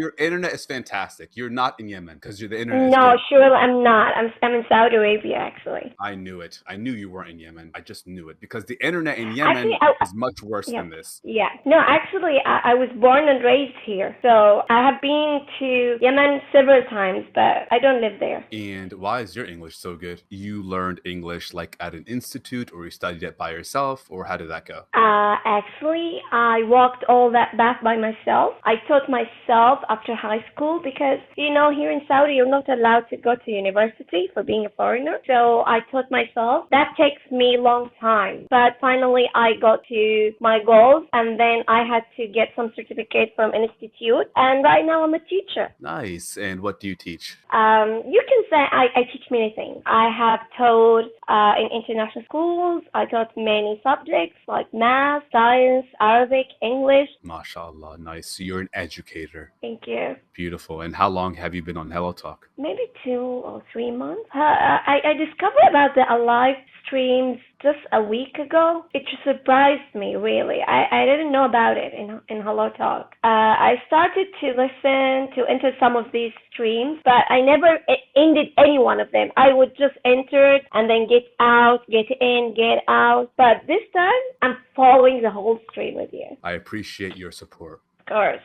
Your internet is fantastic. You're not in Yemen because the internet is No, good. surely I'm not. I'm in Saudi Arabia actually. I knew it. I knew you weren't in Yemen. I just knew it because the internet in Actually, Yemen is much worse yeah. than this. Yeah. No, actually, I was born and raised here. So I have been to Yemen several times, but I don't live there. And why is your English so good? You learned English like at an institute or you studied it by yourself or how did that go? Actually, I walked all that back by myself. I taught myself after high school because, here in Saudi, you're not allowed to go to university for being a foreigner. So I taught myself. That takes me a long time. But finally, I got to my goals and then I had to get some certificate from an institute. And right now, I'm a teacher. Nice. And what do you teach? You can say I teach many things. I have taught in international schools. I taught many subjects like math, science, Arabic, English. MashaAllah. Nice. So you're an educator. Thank you. Beautiful. And how long have you been on HelloTalk? Maybe 2 or 3 months. I discovered about the live streams just a week ago. It surprised me, really. I didn't know about it in HelloTalk. I started to listen to enter some of these streams, but I never ended any one of them. I would just enter it and then get out, get in, get out. But this time, I'm following the whole stream with you. I appreciate your support. Of course.